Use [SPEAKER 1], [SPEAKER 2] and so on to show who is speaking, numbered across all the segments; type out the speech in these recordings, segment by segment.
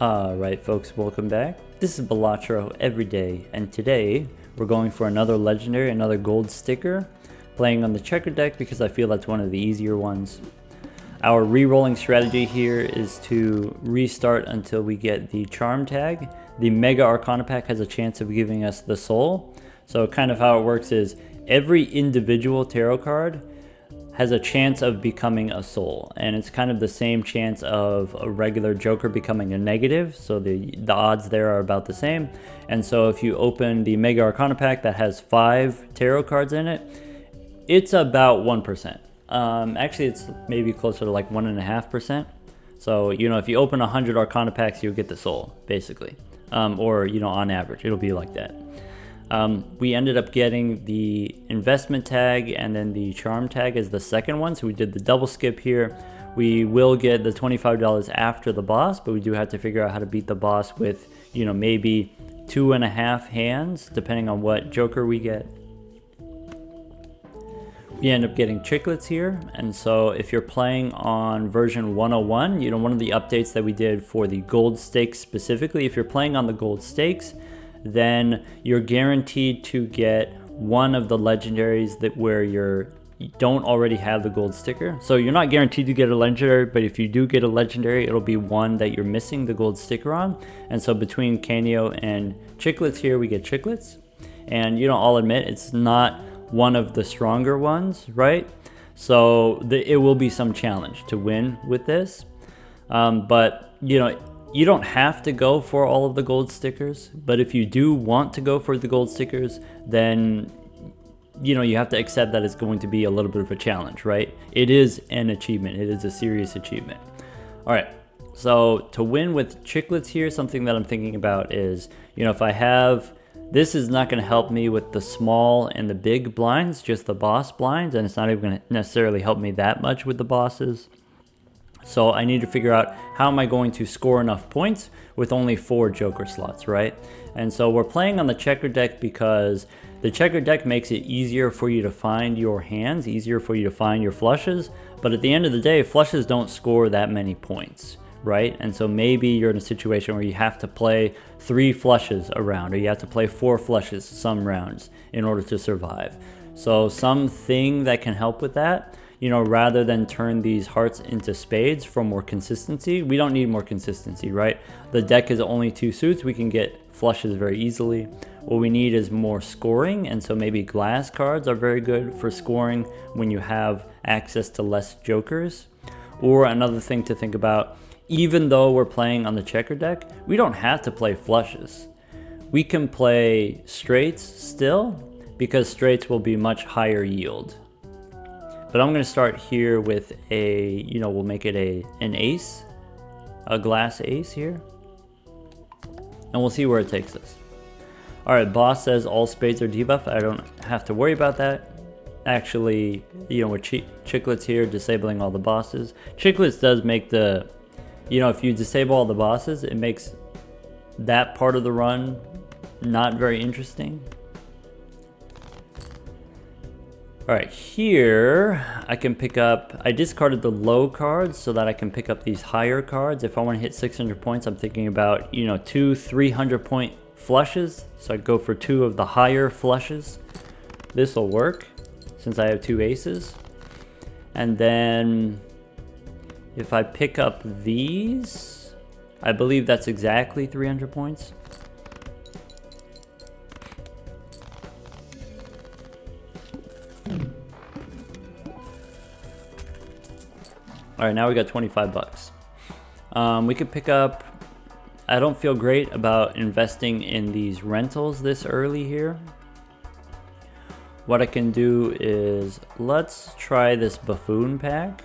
[SPEAKER 1] Alright folks, welcome back. This is Balatro everyday, and today we're going for another legendary, another gold sticker, playing on the Checkered deck because I feel that's one of the easier ones. Our re-rolling strategy here is to restart until we get the charm tag. The Mega Arcana pack has a chance of giving us the soul. So kind of how it works is every individual tarot card has a chance of becoming a soul, and it's kind of the same chance of a regular joker becoming a negative, so the odds there are about the same. And so if you open the Mega Arcana pack that has 5 tarot cards in it, it's about 1%. Actually it's maybe closer to like 1.5%. So if you open 100 Arcana packs, you'll get the soul basically, or on average it'll be like that. We ended up getting the investment tag and then the charm tag as the second one, so we did the double skip here. We will get the $25 after the boss, but we do have to figure out how to beat the boss with maybe 2.5 hands depending on what joker we get. We end up getting chiclets here, and so if you're playing on version 101, one of the updates that we did for the gold stakes specifically, if you're playing on the gold stakes, then you're guaranteed to get one of the legendaries where you don't already have the gold sticker. So you're not guaranteed to get a legendary, but if you do get a legendary, it'll be one that you're missing the gold sticker on. And so between Canio and chiclets here, we get chiclets. And I'll admit it's not one of the stronger ones, right? So it will be some challenge to win with this. But you don't have to go for all of the gold stickers, but if you do want to go for the gold stickers, then you have to accept that it's going to be a little bit of a challenge, right? It is an achievement. It is a serious achievement. All right, so to win with chiclets here, something that I'm thinking about is, if I have, this is not going to help me with the small and the big blinds, just the boss blinds, and it's not even going to necessarily help me that much with the bosses. So I need to figure out how am I going to score enough points with only 4 joker slots, right? And so we're playing on the Checkered deck because the Checkered deck makes it easier for you to find your hands, easier for you to find your flushes. But at the end of the day, flushes don't score that many points, right? And so maybe you're in a situation where you have to play 3 flushes a round, or you have to play 4 flushes some rounds in order to survive. So something that can help with that, rather than turn these hearts into spades for more consistency. We don't need more consistency, right? The deck is only 2 suits. We can get flushes very easily. What we need is more scoring, and so maybe glass cards are very good for scoring when you have access to less jokers. Or another thing to think about, even though we're playing on the Checkered deck, we don't have to play flushes. We can play straights still, because straights will be much higher yield. But I'm going to start here with we'll make it an ace, a glass ace here. And we'll see where it takes us. All right, boss says all spades are debuffed. I don't have to worry about that. Actually, with chiclets here, disabling all the bosses. Chiclets does make the, if you disable all the bosses, it makes that part of the run not very interesting. All right, here I can pick up, I discarded the low cards so that I can pick up these higher cards. If I want to hit 600 points, I'm thinking about, 2 300-point flushes. So I'd go for 2 of the higher flushes. This will work since I have 2 aces. And then if I pick up these, I believe that's exactly 300 points. All right, now we got 25 bucks. We could pick up, I don't feel great about investing in these rentals this early here. What I can do is, let's try this buffoon pack.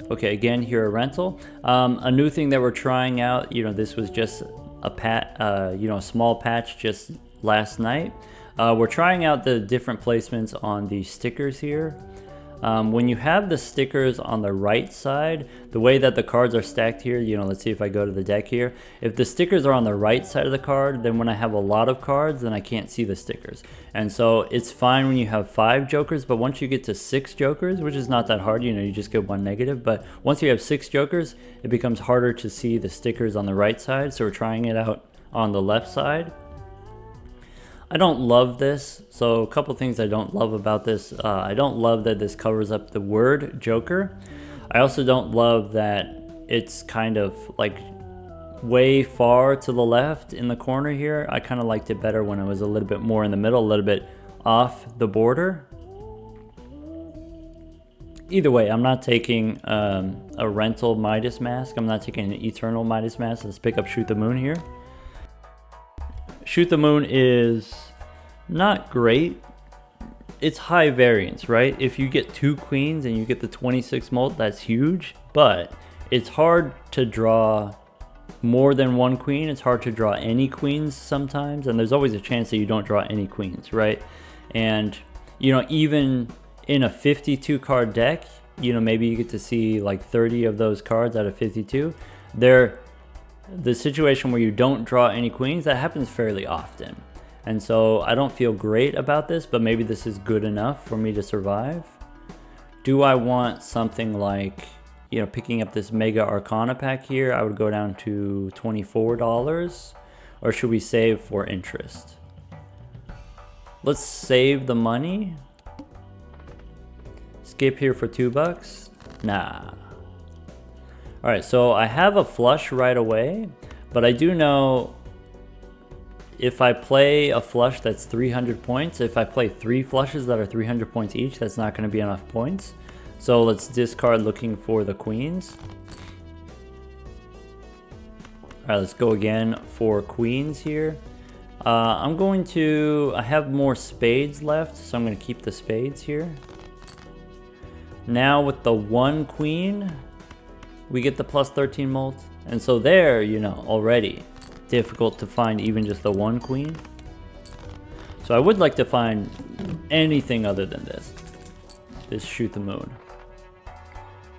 [SPEAKER 1] Okay, again, here a rental. A new thing that we're trying out, this was just a small patch just last night. We're trying out the different placements on the stickers here. When you have the stickers on the right side, the way that the cards are stacked here, you know, let's see if I go to the deck here. If the stickers are on the right side of the card, then when I have a lot of cards, then I can't see the stickers. And so it's fine when you have 5 jokers, but once you get to 6 jokers, which is not that hard, you know, you just get 1 negative, but once you have 6 jokers, it becomes harder to see the stickers on the right side, so we're trying it out on the left side. I don't love this, so a couple things I don't love about this. I don't love that this covers up the word Joker. I also don't love that it's kind of like way far to the left in the corner here. I kind of liked it better when it was a little bit more in the middle, a little bit off the border. Either way, I'm not taking a rental Midas mask. I'm not taking an eternal Midas mask. Let's pick up Shoot the Moon here. Shoot the Moon is not great. It's high variance, right? If you get 2 queens and you get the 26 mult, that's huge, but it's hard to draw more than 1 queen. It's hard to draw any queens sometimes, and there's always a chance that you don't draw any queens, right? And, you know, even in a 52 card deck, you know, maybe you get to see like 30 of those cards out of 52. The situation where you don't draw any queens, that happens fairly often. And so I don't feel great about this, but maybe this is good enough for me to survive. Do I want something like, you know, picking up this Mega Arcana pack here? I would go down to $24, or should we save for interest? Let's save the money. Skip here for $2. Nah. All right, so I have a flush right away, but I do know if I play a flush that's 300 points, if I play 3 flushes that are 300 points each, that's not going to be enough points. So let's discard looking for the queens. All right, let's go again for queens here. I have more spades left, so I'm going to keep the spades here. Now with the 1 queen, we get the plus 13 mult, and so there, you know, already difficult to find even just the 1 queen. So I would like to find anything other than this Shoot the Moon.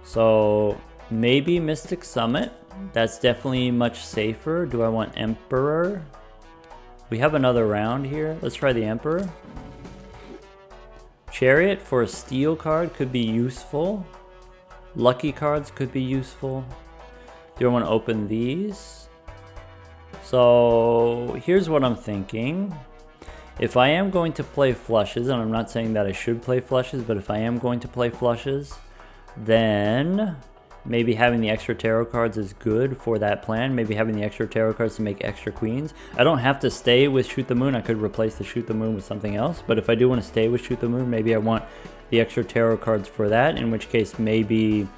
[SPEAKER 1] So maybe Mystic Summit, that's definitely much safer. Do I want Emperor? We have another round here. Let's try the Emperor. Chariot for a steel card could be useful. Lucky cards could be useful. Do I want to open these? So here's what I'm thinking. If I am going to play flushes, and I'm not saying that I should play flushes, but if I am going to play flushes, then maybe having the extra tarot cards is good for that plan. Maybe having the extra tarot cards to make extra queens. I don't have to stay with Shoot the Moon. I could replace the Shoot the Moon with something else. But if I do want to stay with Shoot the Moon, maybe I want the extra tarot cards for that, in which case maybe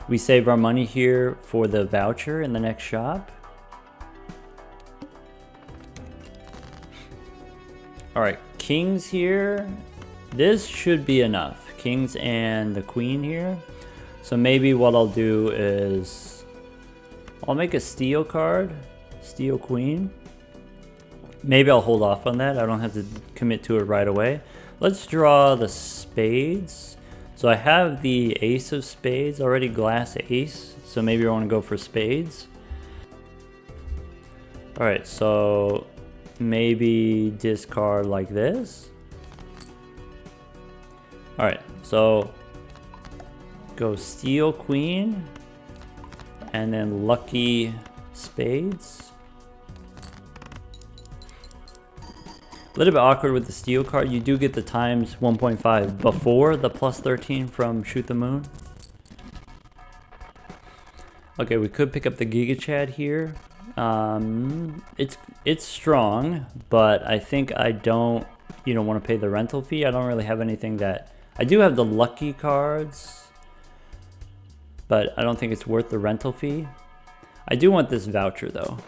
[SPEAKER 1] we save our money here for the voucher in the next shop. All right, kings here. This should be enough. Kings and the queen here. So maybe what I'll do is I'll make a steel card, steel queen. Maybe I'll hold off on that. I don't have to commit to it right away. Let's draw the spades. So I have the ace of spades already, glass ace. So maybe I want to go for spades. All right, so maybe discard like this. All right, so go steel queen and then lucky spades. A little bit awkward with the steel card. You do get the times 1.5 before the plus 13 from Shoot the Moon. Okay, we could pick up the Giga Chad here. It's strong, but I think I don't, want to pay the rental fee. I don't really have anything that... I do have the lucky cards, but I don't think it's worth the rental fee. I do want this voucher though.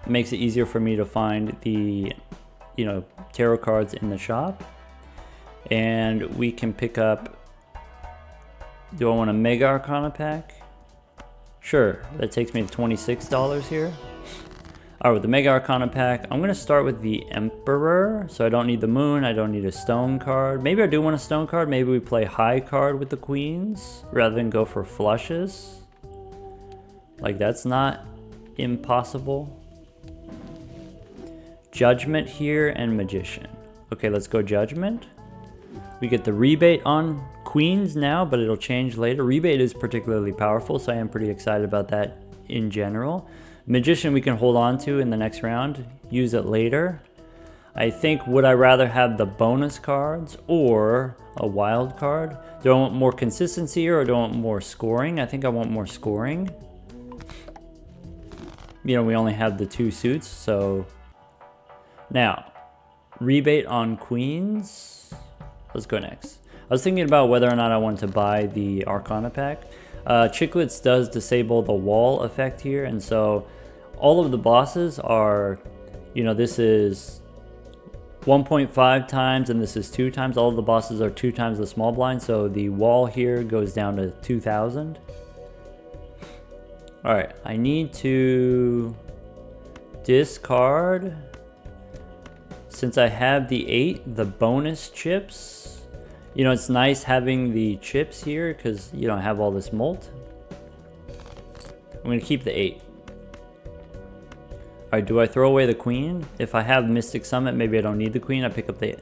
[SPEAKER 1] It makes it easier for me to find the, tarot cards in the shop. And we can pick up... Do I want a Mega Arcana pack? Sure, that takes me to $26 here. All right, with the Mega Arcana pack, I'm gonna start with the Emperor. So I don't need the Moon, I don't need a Stone card. Maybe I do want a Stone card. Maybe we play High card with the Queens rather than go for flushes. Like, that's not impossible. Judgment here and Magician. Okay, let's go Judgment. We get the rebate on Queens now, but it'll change later. Rebate is particularly powerful, so I am pretty excited about that in general. Magician we can hold on to in the next round, use it later. I think, would I rather have the bonus cards or a wild card? Do I want more consistency or do I want more scoring? I think I want more scoring. You know, we only have the 2 suits, so... Now, rebate on Queens. Let's go next. I was thinking about whether or not I wanted to buy the Arcana pack. Chiclets does disable the wall effect here, and so all of the bosses are, you know, this is 1.5 times and this is 2 times. All of the bosses are 2 times the small blind, so the wall here goes down to 2,000. All right, I need to discard, since I have the 8, the bonus chips. You know, it's nice having the chips here because you don't have all this molt. I'm going to keep the 8. Alright, do I throw away the Queen? If I have Mystic Summit, maybe I don't need the Queen. I pick up the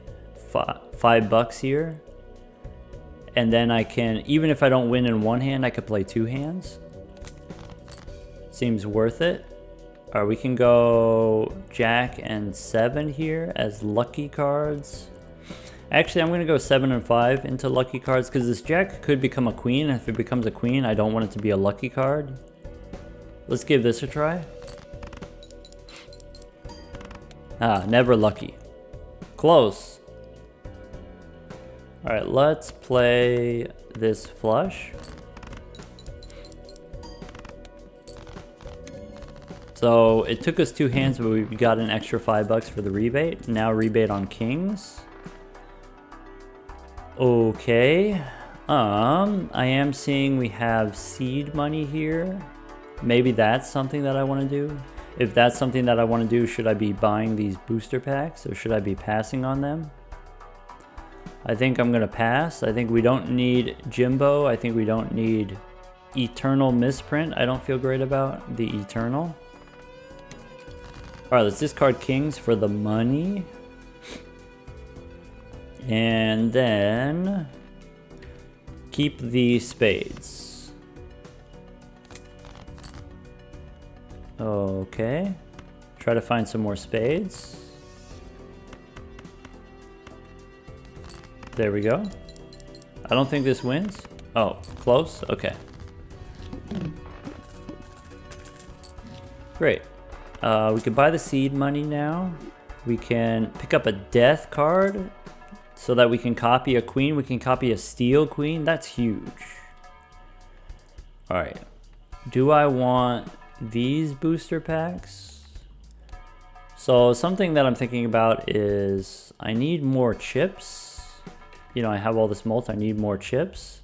[SPEAKER 1] $5 here. And then I can, even if I don't win in one hand, I could play 2 hands. Seems worth it. Alright, we can go Jack and 7 here as lucky cards. Actually, I'm going to go 7 and 5 into lucky cards because this Jack could become a Queen. If it becomes a Queen, I don't want it to be a lucky card. Let's give this a try. Ah, never lucky. Close. Alright, let's play this flush. So it took us 2 hands, but we got an extra $5 for the rebate. Now rebate on Kings. Okay, I am seeing we have seed money here. Maybe that's something that I want to do. If that's something that I want to do, should I be buying these booster packs or should I be passing on them? I think I'm going to pass. I think we don't need Jimbo. I think we don't need Eternal Misprint. I don't feel great about the Eternal. Alright, let's discard Kings for the money. And then keep the spades. Okay. Try to find some more spades. There we go. I don't think this wins. Oh, close? Okay. Great. We can buy the seed money now. We can pick up a death card so that we can copy a Queen. We can copy a Steel Queen. That's huge. Alright. Do I want these booster packs? So something that I'm thinking about is I need more chips. You know, I have all this molt. I need more chips.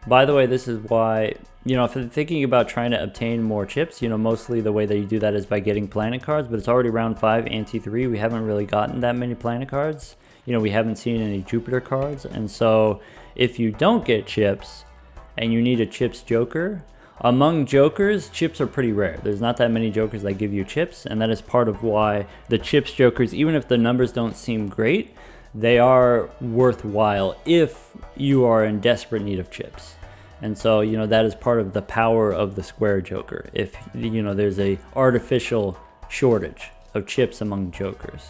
[SPEAKER 1] By the way, this is why, you know, if I'm thinking about trying to obtain more chips, you know, mostly the way that you do that is by getting planet cards, but it's already round 5, ante 3. We haven't really gotten that many planet cards. You know, we haven't seen any Jupiter cards. And so if you don't get chips and you need a chips joker, among jokers, chips are pretty rare. There's not that many jokers that give you chips. And that is part of why the chips jokers, even if the numbers don't seem great, they are worthwhile if you are in desperate need of chips. And so, you know, that is part of the power of the square joker. If, you know, there's a artificial shortage of chips among jokers.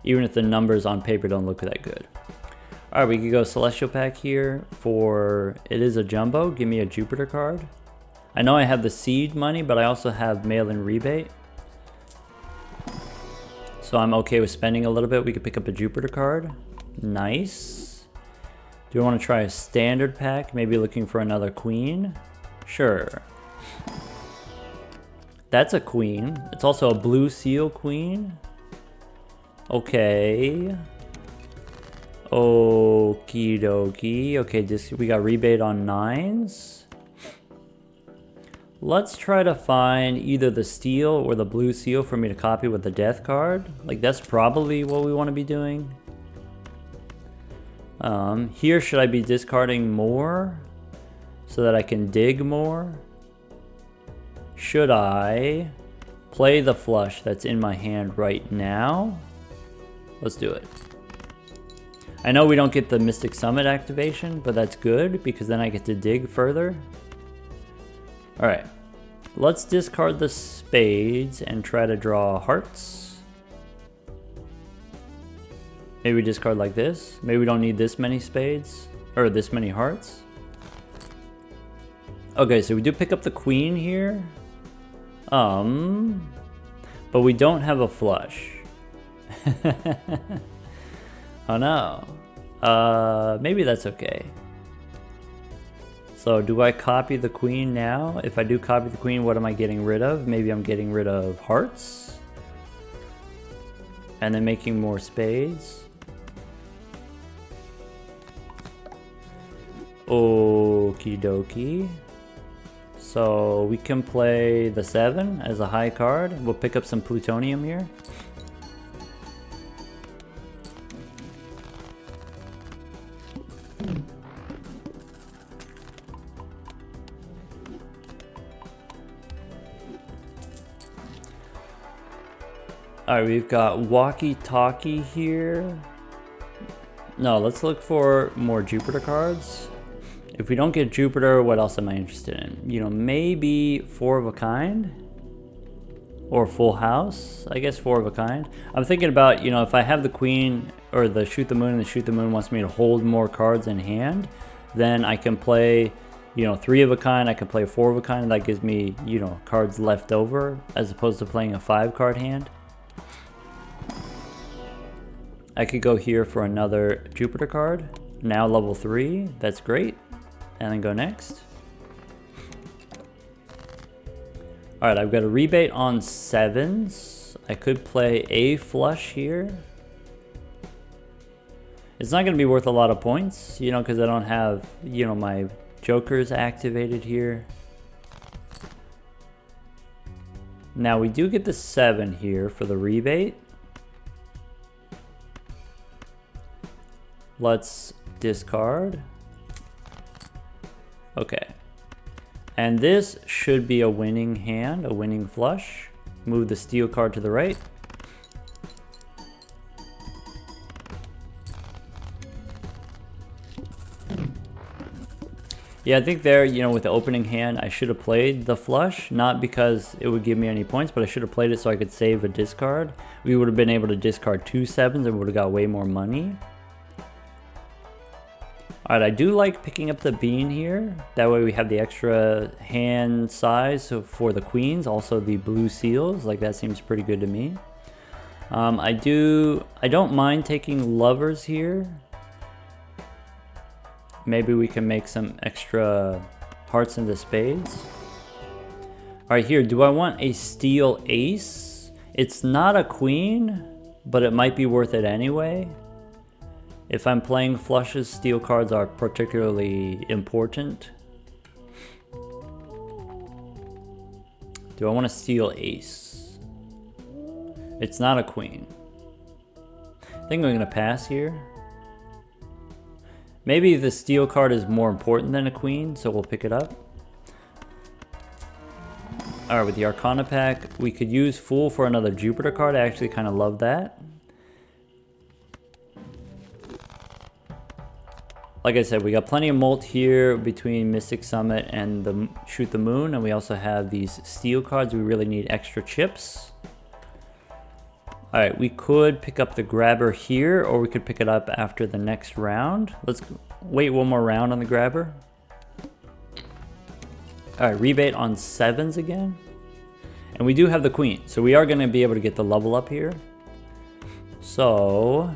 [SPEAKER 1] Even if the numbers on paper don't look that good. Alright, we could go Celestial Pack here for, it is a jumbo. Give me a Jupiter card. I know I have the seed money, but I also have mail-in rebate. So I'm okay with spending a little bit. We could pick up a Jupiter card. Nice. Do I want to try a standard pack? Maybe looking for another Queen? Sure. That's a Queen. It's also a Blue Seal Queen. Okay. Okie dokie. Okay, we got rebate on 9s. Let's try to find either the steel or the blue seal for me to copy with the death card. Like, that's probably what we want to be doing. Here, should I be discarding more so that I can dig more? Should I play the flush that's in my hand right now? Let's do it. I know we don't get the Mystic Summit activation, but that's good because then I get to dig further. Alright, let's discard the spades and try to draw hearts. Maybe we discard like this. Maybe we don't need this many spades, or this many hearts. Okay, so we do pick up the queen here. But we don't have a flush. Oh no. Maybe that's okay. So do I copy the queen now? If I do copy the queen, what am I getting rid of? Maybe I'm getting rid of hearts. And then making more spades. Okie dokie. So we can play the 7 as a high card. We'll pick up some plutonium here. Alright, we've got walkie-talkie here. No, let's look for more Jupiter cards. If we don't get Jupiter, what else am I interested in? You know, maybe 4 of a kind? Or full house? I guess 4 of a kind. I'm thinking about, you know, if I have the queen or the shoot the moon and the shoot the moon wants me to hold more cards in hand, then I can play, you know, 3 of a kind, I can play 4 of a kind, and that gives me, you know, cards left over as opposed to playing a 5-card hand. I could go here for another Jupiter card. Now level 3, that's great. And then go next. Alright, I've got a rebate on 7s. I could play a flush here. It's not going to be worth a lot of points, you know, because I don't have, you know, my jokers activated here. Now we do get the 7 here for the rebate. Let's discard. Okay. And this should be a winning hand, a winning flush. Move the steel card to the right. Yeah, I think there, you know, with the opening hand, I should have played the flush, not because it would give me any points, but I should have played it so I could save a discard. We would have been able to discard 2 7s and would have got way more money. Alright, I do like picking up the bean here. That way we have the extra hand size so for the queens, also the blue seals. Like, that seems pretty good to me. I don't mind taking lovers here. Maybe we can make some extra hearts into spades. Alright, here, do I want a steel ace? It's not a queen, but it might be worth it anyway. If I'm playing flushes, steel cards are particularly important. Do I want a steel ace? It's not a queen. I think I'm going to pass here. Maybe the steel card is more important than a queen, so we'll pick it up. Alright, with the Arcana pack, we could use Fool for another Jupiter card. I actually kind of love that. Like I said, we got plenty of molt here between Mystic Summit and the Shoot the Moon, and we also have these steel cards. We really need extra chips. Alright, we could pick up the grabber here, or we could pick it up after the next round. Let's wait one more round on the grabber. Alright, rebate on 7s again. And we do have the queen, so we are going to be able to get the level up here. So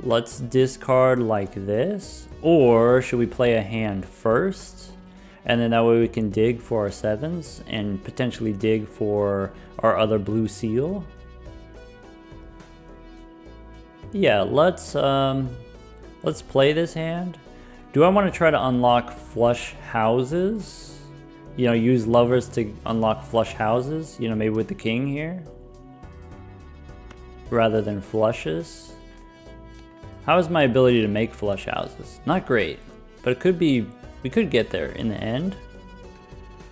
[SPEAKER 1] let's discard like this. Or should we play a hand first? And then that way we can dig for our 7s and potentially dig for our other blue seal. Yeah, let's play this hand. Do I want to try to unlock flush houses? you know, use lovers to unlock flush houses, you know, maybe with the king here, rather than flushes. How is my ability to make flush houses? Not great, but it could be, we could get there in the end.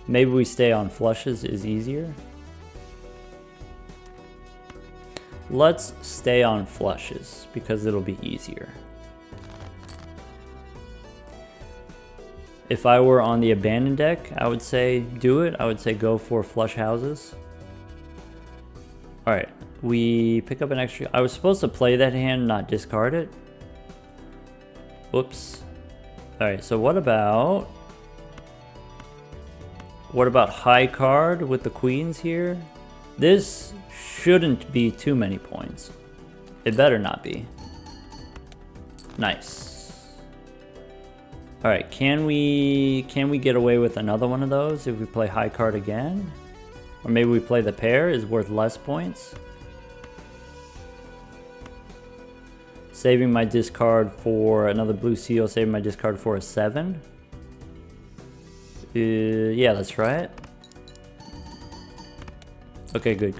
[SPEAKER 1] Maybe we stay on flushes is easier. Let's stay on flushes because it'll be easier. If I were on the abandoned deck, I would say do it. I would say go for flush houses. All right, we pick up an extra. I was supposed to play that hand, not discard it. Whoops. All right, so what about high card with the queens here? This shouldn't be too many points. It better not be. Nice. All right, can we get away with another one of those if we play high card again? Or maybe we play the pair is worth less points. Saving my discard for another blue seal, saving my discard for a 7. Yeah, let's try it. Okay, good.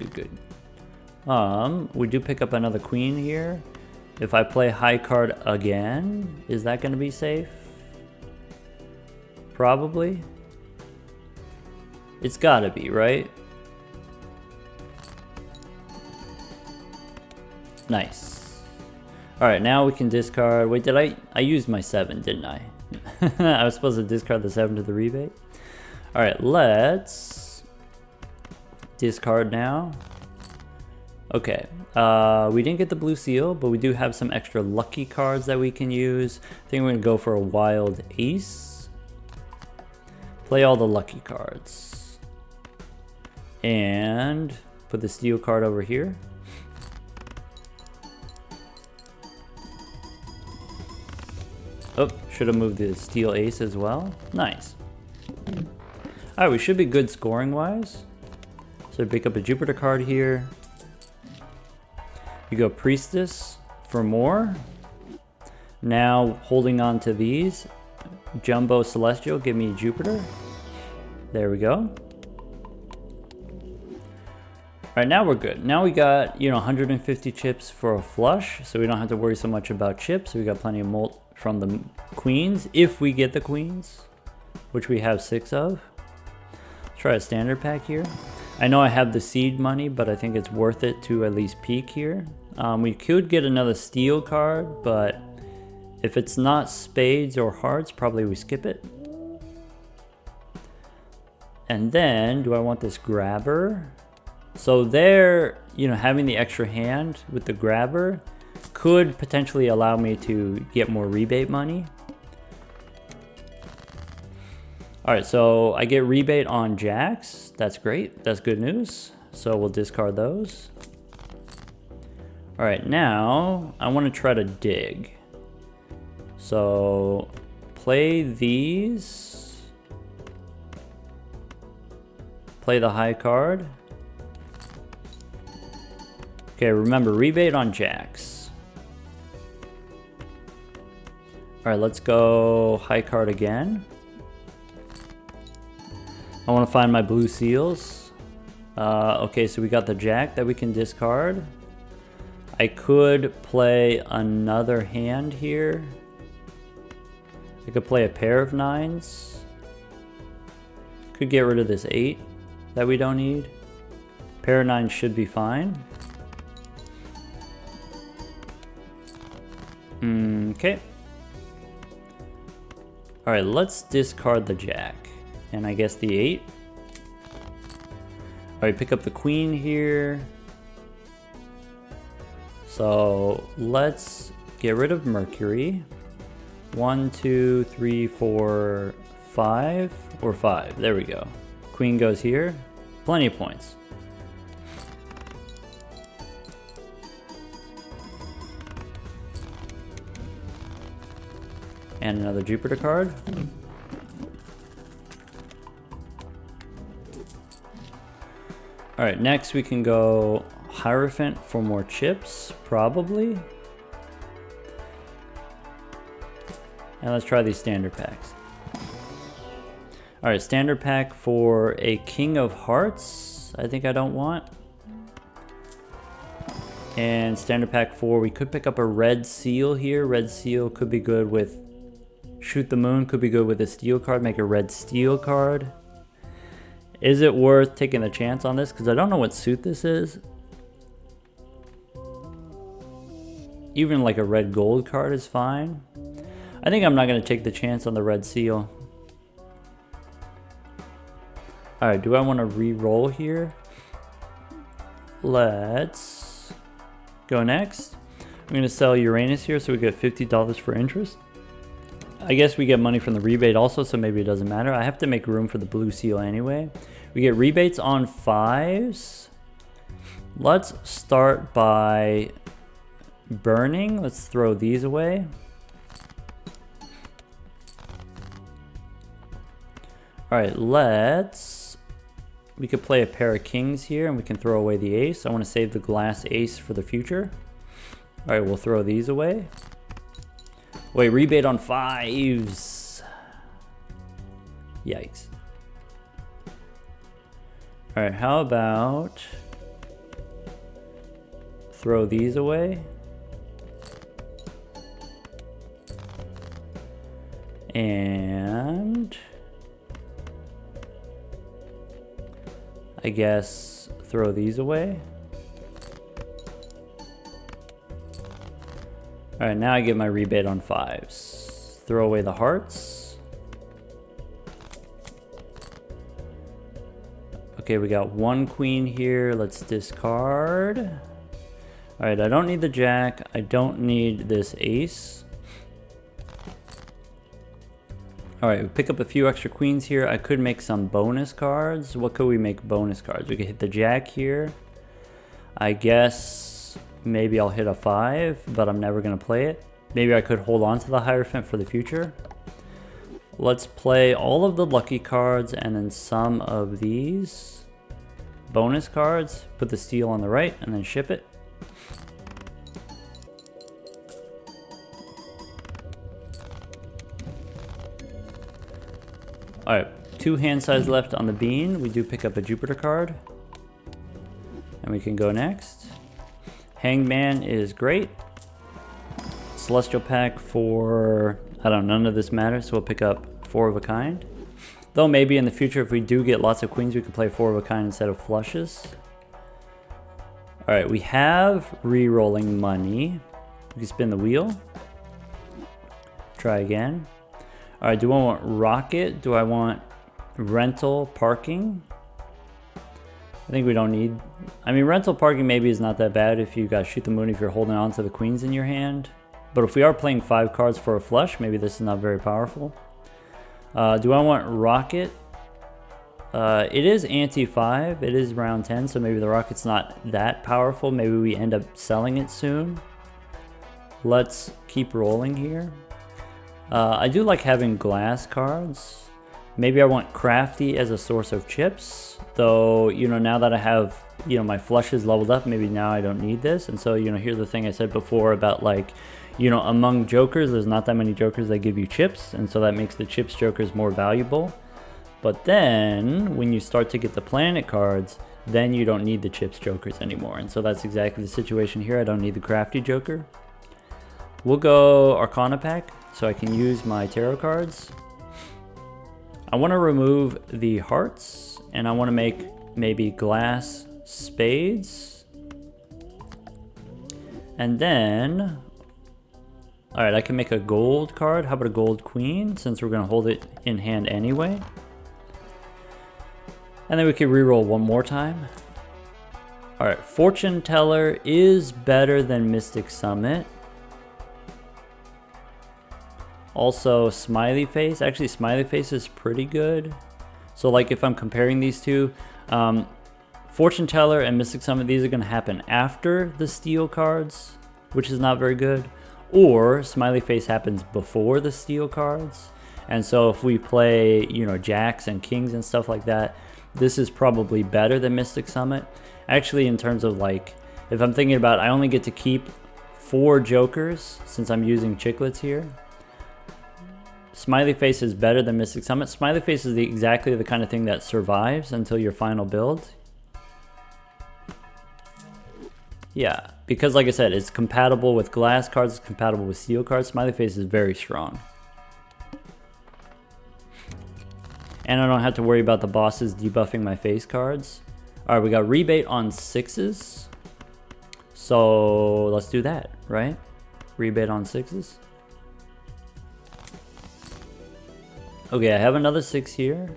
[SPEAKER 1] We do pick up another queen here. If I play high card again, is that going to be safe? Probably. It's gotta be, right? Nice. Alright, now we can discard. Wait, I used my 7, didn't I? I was supposed to discard the 7 to the rebate. Alright, let's discard now. Okay, we didn't get the blue seal, but we do have some extra lucky cards that we can use. I think we're gonna go for a wild ace. Play all the lucky cards. And put the steel card over here. Oh, should have moved the steel ace as well. Nice. Alright, we should be good scoring wise. So pick up a Jupiter card here. You go Priestess for more. Now holding on to these. Jumbo Celestial, give me Jupiter. There we go. Alright, now we're good. Now we got, you know, 150 chips for a flush, so we don't have to worry so much about chips. We got plenty of molt from the queens, if we get the queens, which we have 6 of. Let's try a standard pack here. I know I have the seed money, but I think it's worth it to at least peek here. We could get another steel card, but if it's not spades or hearts, probably we skip it. And then, do I want this grabber? So there, you know, having the extra hand with the grabber could potentially allow me to get more rebate money. All right, so I get rebate on jacks. That's great, that's good news. So we'll discard those. All right, now I want to try to dig. So play these, play the high card. Okay, remember rebate on jacks. All right, let's go high card again. I want to find my blue seals. Okay, so we got the jack that we can discard. I could play another hand here. I could play a pair of 9s. Could get rid of this 8 that we don't need. Pair of 9s should be fine. Okay. Alright, let's discard the jack. And I guess the 8. Alright, pick up the queen here. So let's get rid of Mercury. 1, 2, 3, 4, 5, or 5. There we go. Queen goes here. Plenty of points. And another Jupiter card. Alright, next we can go Hierophant for more chips, probably. And let's try these standard packs. All right, standard pack for a King of Hearts. I think I don't want. And standard pack 4, we could pick up a red seal here. Red seal could be good with Shoot the Moon, could be good with a steel card, make a red steel card. Is it worth taking a chance on this? Because I don't know what suit this is. Even like a red gold card is fine. I think I'm not going to take the chance on the red seal. Alright, do I want to re-roll here? Let's go next. I'm going to sell Uranus here so we get $50 for interest. I guess we get money from the rebate also, so maybe it doesn't matter. I have to make room for the blue seal anyway. We get rebates on 5s. Let's start by burning. Let's throw these away. Alright, we could play a pair of kings here and we can throw away the ace. I want to save the glass ace for the future. Alright, we'll throw these away. Wait, rebate on 5s. Yikes. Alright, how about throw these away. And I guess throw these away. Alright, now I get my rebate on 5s. Throw away the hearts. Okay, we got 1 queen here. Let's discard. Alright, I don't need the jack. I don't need this ace. Alright, we pick up a few extra queens here. I could make some bonus cards. What could we make bonus cards? We could hit the jack here. I guess maybe I'll hit a 5, but I'm never going to play it. Maybe I could hold on to the Hierophant for the future. Let's play all of the lucky cards and then some of these bonus cards. Put the steel on the right and then ship it. Alright, 2 hand size left on the bean. We do pick up a Jupiter card. And we can go next. Hanged Man is great. Celestial pack for, I don't know, none of this matters, so we'll pick up 4 of a kind. Though maybe in the future, if we do get lots of queens, we can play 4 of a kind instead of flushes. Alright, we have re-rolling money. We can spin the wheel. Try again. Alright, do I want rocket? Do I want rental parking? I think we don't need... I mean, rental parking maybe is not that bad if you got Shoot the Moon if you're holding on to the queens in your hand. But if we are playing 5 cards for a flush, maybe this is not very powerful. Do I want rocket? It is anti-5. It is round 10, so maybe the rocket's not that powerful. Maybe we end up selling it soon. Let's keep rolling here. I do like having glass cards. Maybe I want crafty as a source of chips, though, you know, now that I have, you know, my flushes leveled up, maybe now I don't need this. And so, you know, here's the thing I said before about, like, you know, among jokers, there's not that many jokers that give you chips, and so that makes the chips jokers more valuable. But then when you start to get the planet cards, then you don't need the chips jokers anymore. And so that's exactly the situation here. I don't need the crafty joker. We'll go Arcana pack so I can use my tarot cards. I want to remove the hearts, and I want to make maybe glass spades. And then, alright, I can make a gold card. How about a gold queen, since we're going to hold it in hand anyway. And then we can reroll one more time. Alright, Fortune Teller is better than Mystic Summit. Also, Smiley Face. Actually, Smiley Face is pretty good. So, like, if I'm comparing these two, Fortune Teller and Mystic Summit, these are going to happen after the steel cards, which is not very good. Or Smiley Face happens before the steel cards. And so if we play, you know, jacks and kings and stuff like that, this is probably better than Mystic Summit. Actually, in terms of, like, if I'm thinking about, I only get to keep 4 jokers since I'm using chiclets here. Smiley Face is better than Mystic Summit. Smiley Face is exactly the kind of thing that survives until your final build. Yeah, because like I said, it's compatible with glass cards, it's compatible with steel cards. Smiley Face is very strong. And I don't have to worry about the bosses debuffing my face cards. Alright, we got rebate on 6s. So let's do that, right? Rebate on 6s. Okay, I have another 6 here.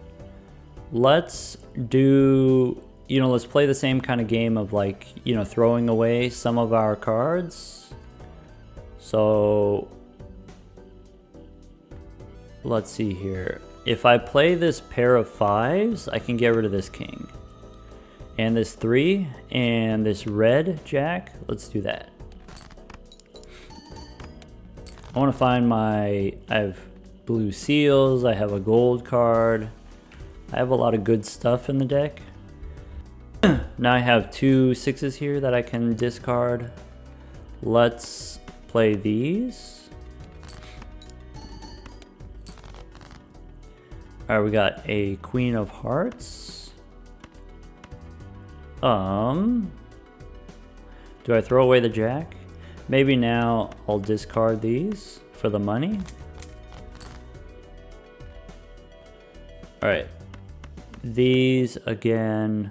[SPEAKER 1] Let's do, let's play the same kind of game of like, throwing away some of our cards. So let's see here. If I play this pair of 5s, I can get rid of this king. And this 3, and this red jack. Let's do that. I want to find I have blue seals, I have a gold card. I have a lot of good stuff in the deck. Now I have 2 6s here that I can discard. Let's play these. Alright, we got a Queen of Hearts. Do I throw away the jack? Maybe now I'll discard these for the money. Alright. These again.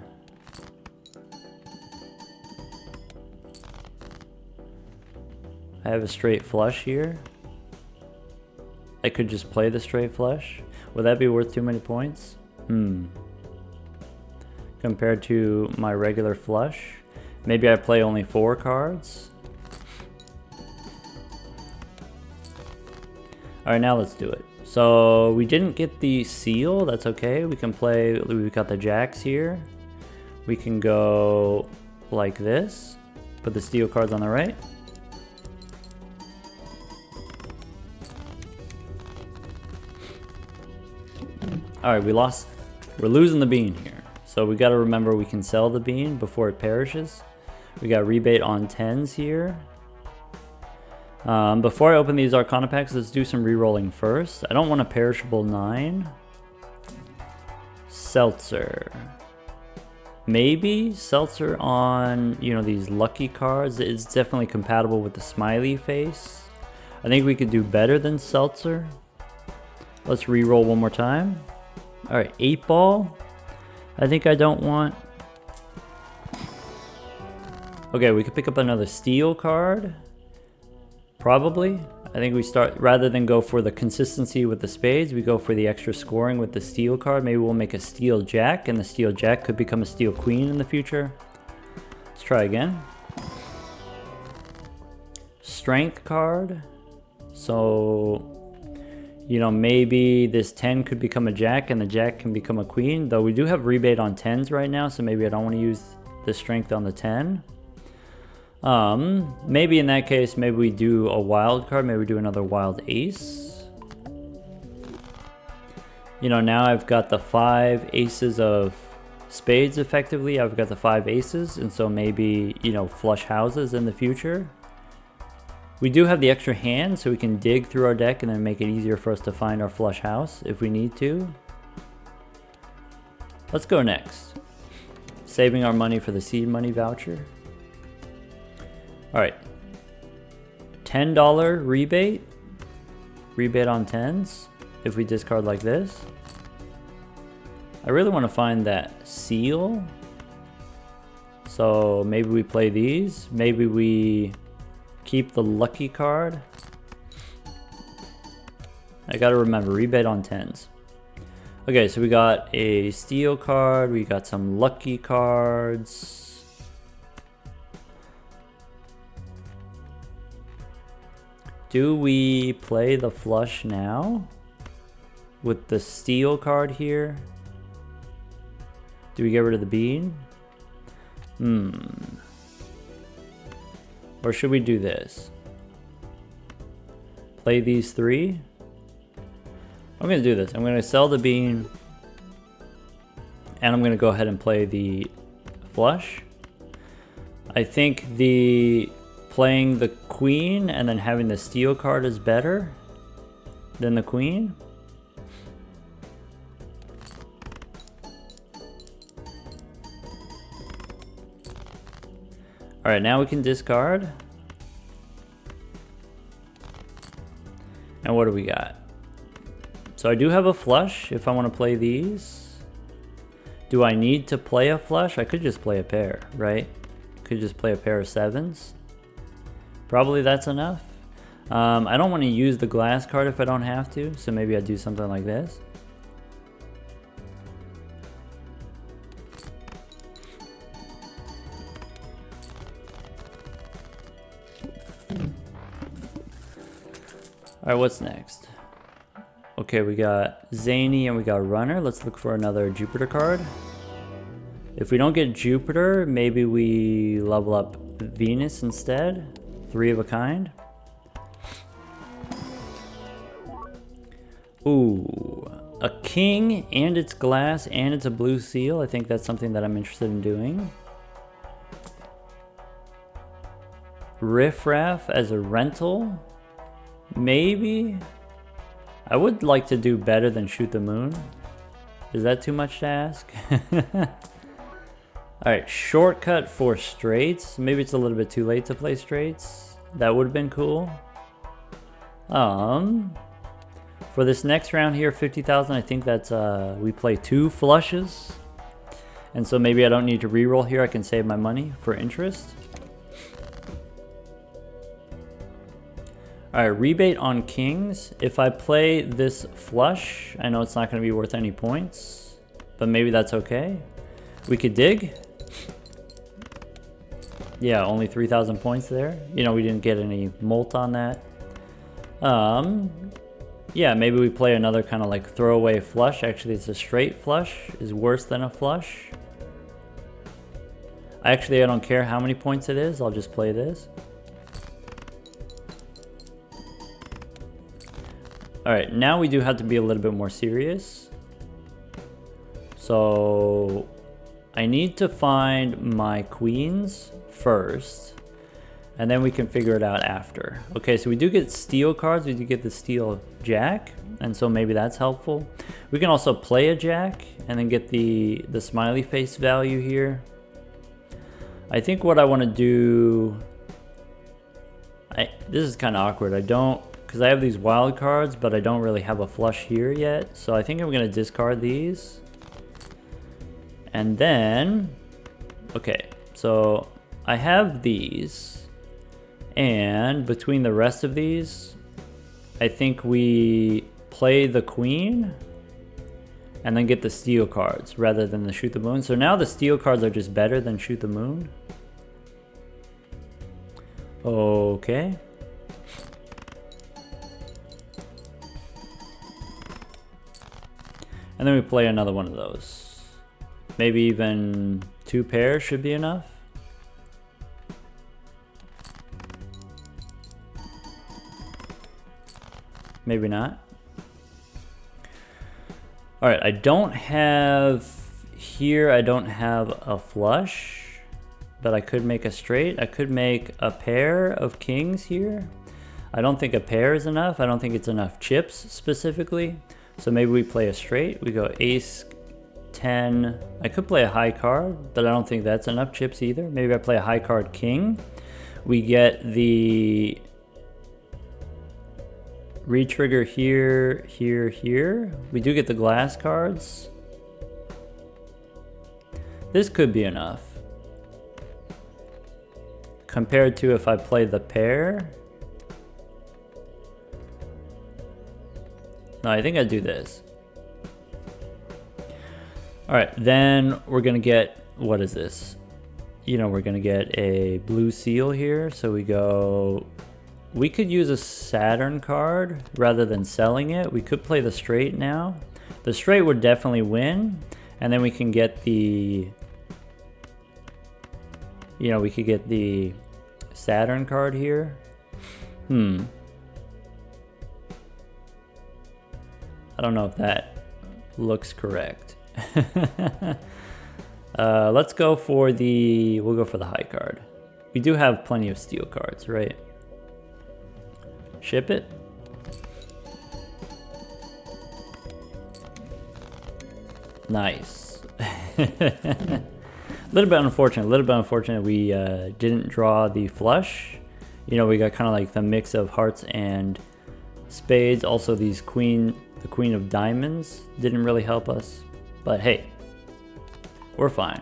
[SPEAKER 1] I have a straight flush here. I could just play the straight flush. Would that be worth too many points? Compared to my regular flush. Maybe I play only 4 cards. Alright, now let's do it. So we didn't get the seal, that's okay. We can play, we've got the jacks here. We can go like this. Put the steel cards on the right. Alright, we're losing the bean here. So we gotta remember we can sell the bean before it perishes. We got rebate on 10s here. Before I open these Arcana packs, let's do some re-rolling first. I don't want a perishable 9. Seltzer. Maybe Seltzer on, these lucky cards. It's definitely compatible with the smiley face. I think we could do better than Seltzer. Let's re-roll one more time. Alright, 8 ball. I think I don't want. Okay, we could pick up another steel card. Probably. I think we start, rather than go for the consistency with the spades, we go for the extra scoring with the steel card. Maybe we'll make a steel jack, and the steel jack could become a steel queen in the future. Let's try again. Strength card. So, maybe this 10 could become a jack, and the jack can become a queen. Though we do have rebate on 10s right now, so maybe I don't want to use the strength on the 10. Maybe in that case, maybe we do a wild card. Maybe we do another wild ace. Now I've got the 5 aces of spades effectively. I've got the 5 aces, and so maybe, flush houses in the future. We do have the extra hand, so we can dig through our deck and then make it easier for us to find our flush house if we need to. Let's go next. Saving our money for the seed money voucher. Alright. $10 rebate. Rebate on 10s. If we discard like this. I really want to find that seal. So maybe we play these. Maybe we keep the lucky card. I gotta remember, rebate on 10s. Okay, so we got a steel card. We got some lucky cards. Do we play the flush now? With the steel card here? Do we get rid of the bean? Or should we do this? Play these 3? I'm gonna do this. I'm gonna sell the bean. And I'm gonna go ahead and play the flush. I think playing the queen and then having the steel card is better. then the queen. All right, now we can discard. And what do we got? So I do have a flush if I want to play these. Do I need to play a flush? I could just play a pair, right? Could just play a pair of sevens. Probably that's enough. I don't want to use the glass card if I don't have to, so maybe I do something like this. All right, what's next? Okay, we got Zany and we got Runner. Let's look for another Jupiter card. If we don't get Jupiter, maybe we level up Venus instead. 3 of a kind. Ooh, a king and it's glass and it's a blue seal. I think that's something that I'm interested in doing. Riff Raff as a rental. Maybe. I would like to do better than Shoot the Moon. Is that too much to ask? Alright, shortcut for straights. Maybe it's a little bit too late to play straights. That would have been cool. For this next round here, 50,000, I think that's, we play 2 flushes. And so maybe I don't need to reroll here. I can save my money for interest. Alright, rebate on kings. If I play this flush, I know it's not going to be worth any points, but maybe that's okay. We could dig. Yeah, only 3,000 points there. You know, we didn't get any molt on that. Yeah, maybe we play another kind of like throwaway flush. Actually, it's a straight flush is worse than a flush. I don't care how many points it is. I'll just play this. All right, now we do have to be a little bit more serious. So I need to find my queens first, and then we can figure it out after. Okay, so we do get steel cards. We do get the steel jack, and so maybe that's helpful. We can also play a jack and then get the smiley face value here. I think what I want to do, this is kind of awkward. Because I have these wild cards, but I don't really have a flush here yet. So I think I'm going to discard these. And then, okay, so I have these. And between the rest of these, I think we play the queen and then get the steel cards rather than the Shoot the Moon. So now the steel cards are just better than Shoot the Moon. Okay. And then we play another one of those. Maybe even 2 pairs should be enough. Maybe not. All right, I don't have a flush, but I could make a straight. I could make a pair of kings here. I don't think a pair is enough. I don't think it's enough chips specifically. So maybe we play a straight. We go ace 10. I could play a high card, but I don't think that's enough chips either. Maybe I play a high card king. We get the retrigger here, here, here. We do get the glass cards. This could be enough. Compared to if I play the pair. No, I think I'd do this. All right, then we're gonna get, what is this? You know, we're gonna get a blue seal here. So we could use a Saturn card rather than selling it. We could play the straight now. The straight would definitely win. And then we can get the, we could get the Saturn card here. I don't know if that looks correct. Let's go for we'll go for the high card. We do have plenty of steel cards, right? Ship it. Nice. A little bit unfortunate we didn't draw the flush. You know, we got kind of like the mix of hearts and spades. Also the queen of diamonds didn't really help us, but hey, we're fine.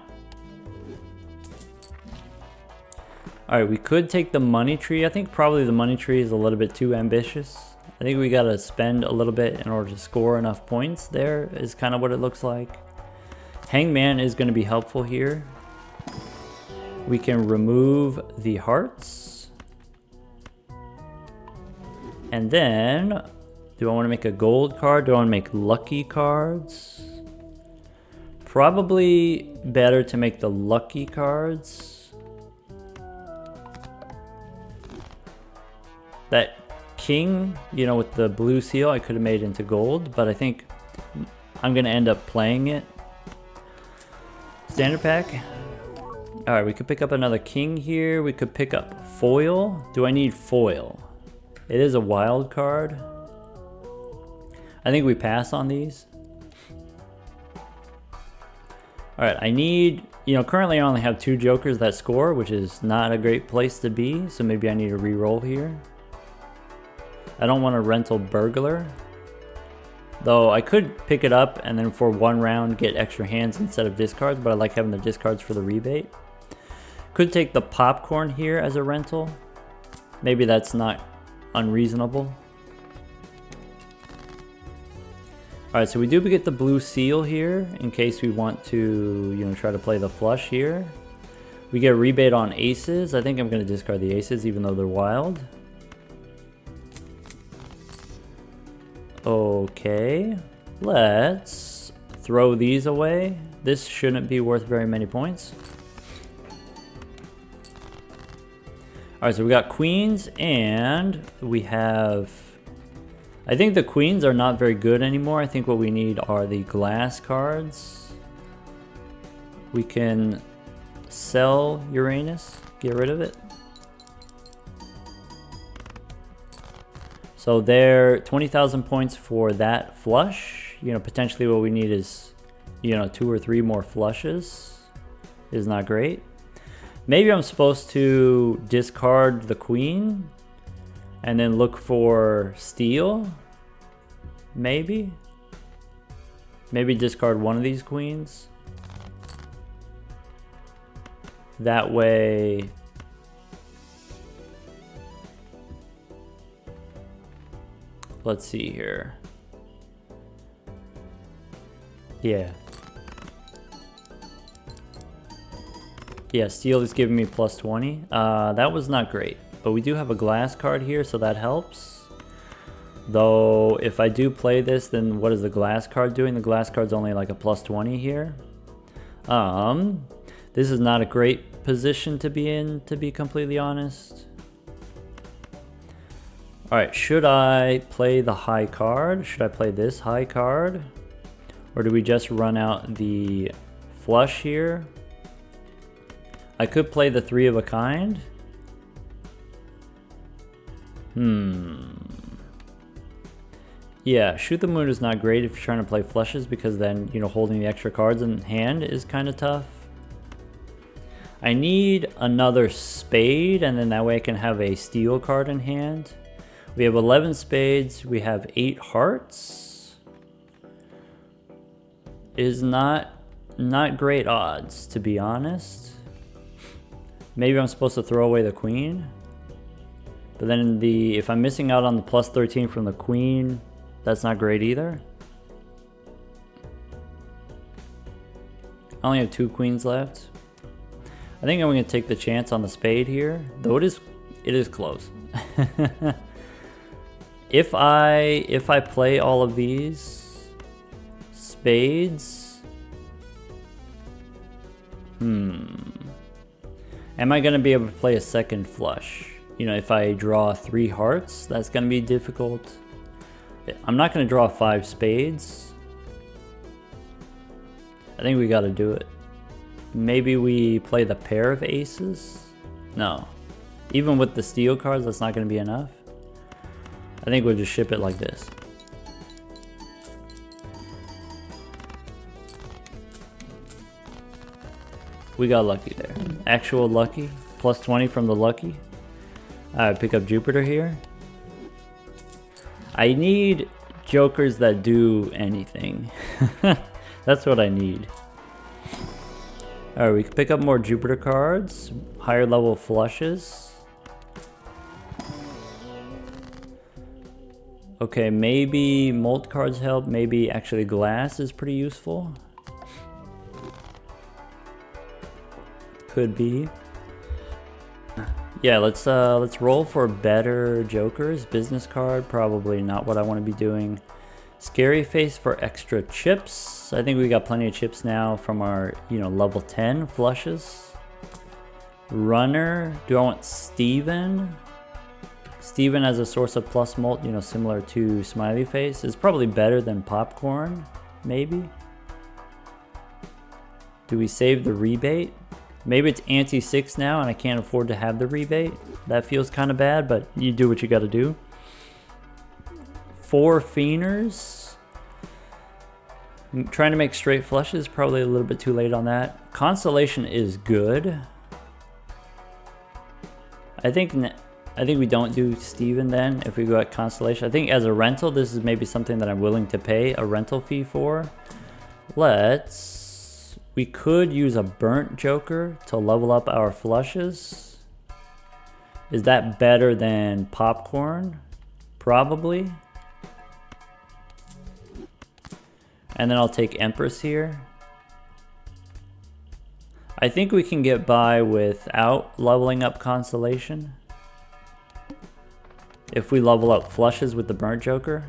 [SPEAKER 1] All right, we could take the money tree. I think probably the money tree is a little bit too ambitious. I think we gotta spend a little bit in order to score enough points. There is kind of what it looks like. Hangman is gonna be helpful here. We can remove the hearts. And then, do I wanna make a gold card? Do I wanna make lucky cards? Probably better to make the lucky cards. That king, you know, with the blue seal, I could have made into gold, but I think I'm gonna end up playing it. Standard pack. All right, we could pick up another king here. We could pick up foil. Do I need foil? It is a wild card. I think we pass on these. All right, I need, you know, currently I only have 2 jokers that score, which is not a great place to be, so maybe I need to re-roll here. I don't want a rental burglar, though I could pick it up and then for 1 round get extra hands instead of discards, but I like having the discards for the rebate. Could take the popcorn here as a rental. Maybe that's not unreasonable. All right, so we do get the blue seal here in case we want to, you know, try to play the flush here. We get a rebate on aces. I think I'm going to discard the aces even though they're wild. Okay, let's throw these away. This shouldn't be worth very many points. All right, so we got queens and we have, I think the queens are not very good anymore. I think what we need are the glass cards. We can sell Uranus, get rid of it. So there, 20,000 points for that flush. You know, potentially what we need is, you know, 2 or 3 more flushes. Is not great. Maybe I'm supposed to discard the queen and then look for steal. Maybe. Maybe discard one of these queens. That way, let's see here. Yeah. Yeah, steal is giving me plus 20. That was not great, but we do have a glass card here, so that helps. Though, if I do play this, then what is the glass card doing? The glass card's only like a plus 20 here. This is not a great position to be in, to be completely honest. All right, should I play the high card? Should I play this high card? Or do we just run out the flush here? I could play the 3 of a kind. Yeah, shoot the moon is not great if you're trying to play flushes because then, you know, holding the extra cards in hand is kind of tough. I need another spade and then that way I can have a steal card in hand. We have 11 spades, we have 8 hearts. Is not great odds, to be honest. Maybe I'm supposed to throw away the queen. But then if I'm missing out on the plus 13 from the queen, that's not great either. I only have 2 queens left. I think I'm going to take the chance on the spade here, though it is close. If I play all of these spades, am I going to be able to play a second flush? You know, if I draw 3 hearts, that's going to be difficult. I'm not going to draw 5 spades. I think we got to do it. Maybe we play the pair of aces? No. Even with the steal cards, that's not going to be enough. I think we'll just ship it like this. We got lucky there. Actual lucky. Plus 20 from the lucky. Alright, pick up Jupiter here. I need jokers that do anything. That's what I need. Alright, we can pick up more Jupiter cards. Higher level flushes. Okay, maybe mold cards help. Maybe actually glass is pretty useful. Could be. Yeah, let's roll for better jokers. Business card, probably not what I want to be doing. Scary face for extra chips. I think we got plenty of chips now from our, level 10 flushes. Runner. Do I want Steven? Steven as a source of plus mult, similar to Smiley Face, is probably better than Popcorn, maybe. Do we save the rebate? Maybe it's anti-6 now and I can't afford to have the rebate. That feels kind of bad, but you do what you got to do. 4 Fienders. I'm trying to make straight flushes, probably a little bit too late on that. Constellation is good. I think we don't do Steven then if we go at Constellation. I think as a rental, this is maybe something that I'm willing to pay a rental fee for. We could use a burnt joker to level up our flushes. Is that better than Popcorn? Probably. And then I'll take Empress here. I think we can get by without leveling up Constellation. If we level up flushes with the burnt joker.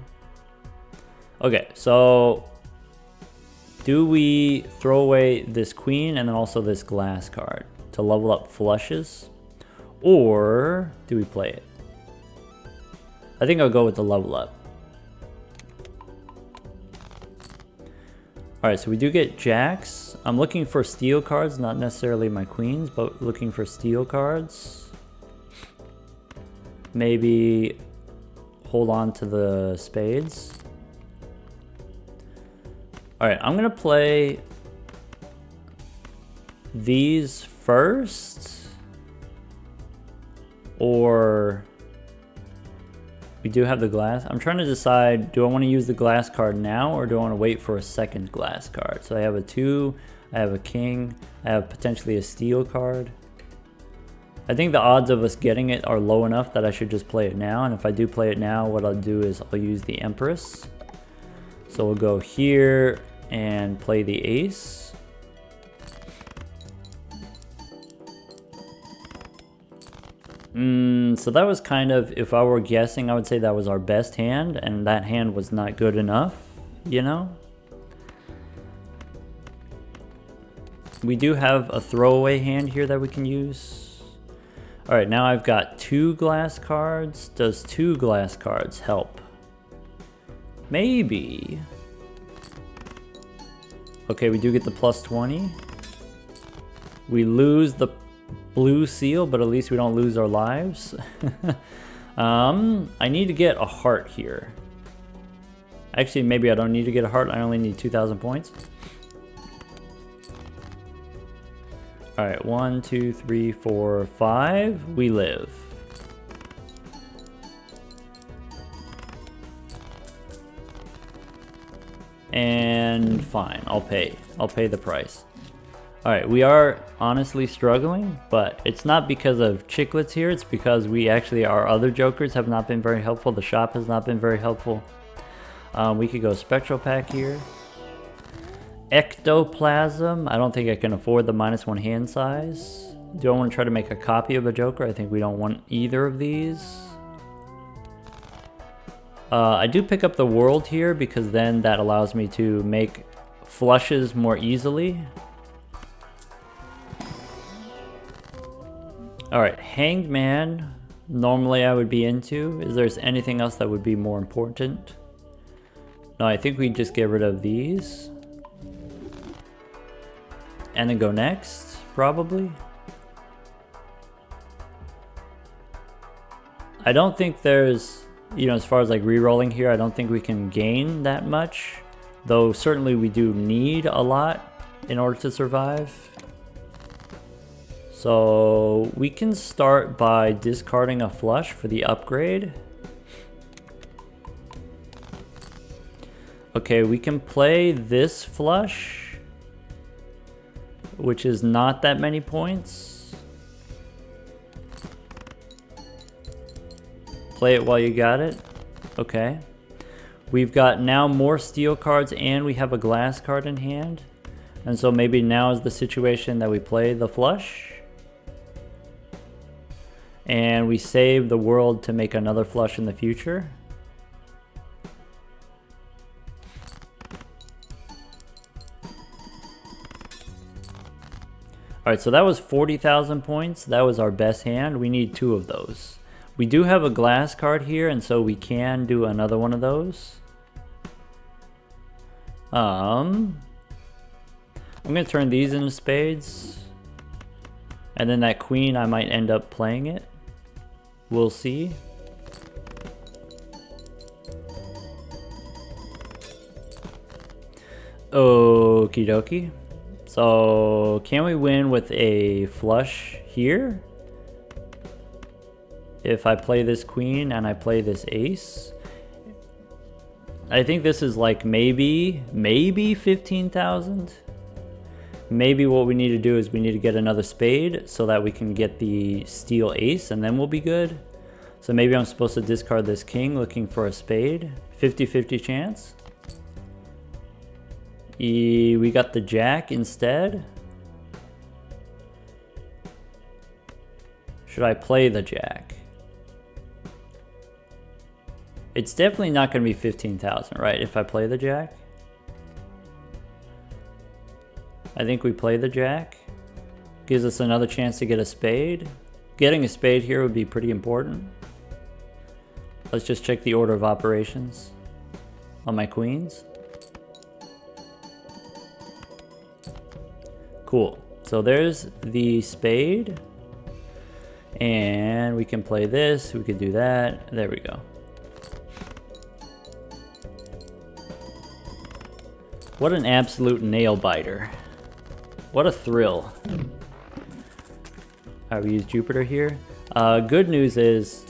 [SPEAKER 1] Okay, so do we throw away this queen and then also this glass card to level up flushes? Or do we play it? I think I'll go with the level up. Alright, so we do get jacks. I'm looking for steel cards, not necessarily my queens, but looking for steel cards. Maybe hold on to the spades. Alright, I'm going to play these first. Or we do have the glass. I'm trying to decide, do I want to use the glass card now or do I want to wait for a second glass card? So I have a 2, I have a king, I have potentially a steel card. I think the odds of us getting it are low enough that I should just play it now. And if I do play it now, what I'll do is I'll use the Empress. So we'll go here and play the ace. So that was kind of, if I were guessing, I would say that was our best hand, and that hand was not good enough, We do have a throwaway hand here that we can use. Alright, now I've got 2 glass cards. Does 2 glass cards help? Maybe. Okay, we do get the plus 20. We lose the blue seal, but at least we don't lose our lives. I need to get a heart here. Actually, maybe I don't need to get a heart. I only need 2,000 points. Alright, 1, 2, 3, 4, 5. We live. And fine, I'll pay the price. Alright, we are honestly struggling, but it's not because of Chiclets here, it's because our other jokers have not been very helpful. The shop has not been very helpful. We could go Spectral Pack here. Ectoplasm, I don't think I can afford the -1 hand size. Do I want to try to make a copy of a joker? I think we don't want either of these. I do pick up the world here because then that allows me to make flushes more easily. Alright, Hanged Man, normally I would be into. Is there anything else that would be more important? No, I think we just get rid of these. And then go next, probably. I don't think there's, as far as like re-rolling here, I don't think we can gain that much. Though certainly we do need a lot in order to survive. So we can start by discarding a flush for the upgrade. Okay, we can play this flush, which is not that many points. Play it while you got it. Okay. We've got now more steel cards and we have a glass card in hand. And so maybe now is the situation that we play the flush. And we save the world to make another flush in the future. Alright, so that was 40,000 points. That was our best hand. We need 2 of those. We do have a glass card here, and so we can do another one of those. I'm going to turn these into spades. And then that queen, I might end up playing it. We'll see. Okie dokie. So, can we win with a flush here? If I play this queen and I play this ace. I think this is like maybe 15,000. Maybe what we need to do is we need to get another spade so that we can get the steel ace and then we'll be good. So maybe I'm supposed to discard this king looking for a spade. 50-50 chance. We got the jack instead. Should I play the jack? It's definitely not going to be 15,000, right? If I play the jack. I think we play the jack. Gives us another chance to get a spade. Getting a spade here would be pretty important. Let's just check the order of operations on my queens. Cool. So there's the spade. And we can play this. We could do that. There we go. What an absolute nail biter. What a thrill. Alright, we use Jupiter here. Good news is,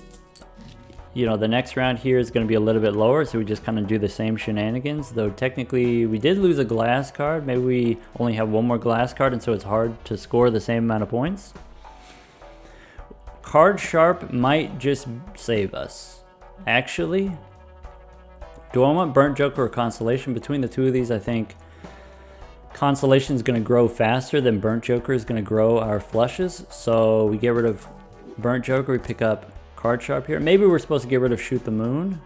[SPEAKER 1] you know, the next round here is going to be a little bit lower, so we just kind of do the same shenanigans. Though technically, we did lose a glass card. Maybe we only have one more glass card, and so it's hard to score the same amount of points. Card Sharp might just save us. Actually, do I want Burnt Joker or Constellation? Between the two of these, I think Constellation is going to grow faster than Burnt Joker is going to grow our flushes. So we get rid of Burnt Joker, we pick up Card Sharp here. Maybe we're supposed to get rid of Shoot the Moon.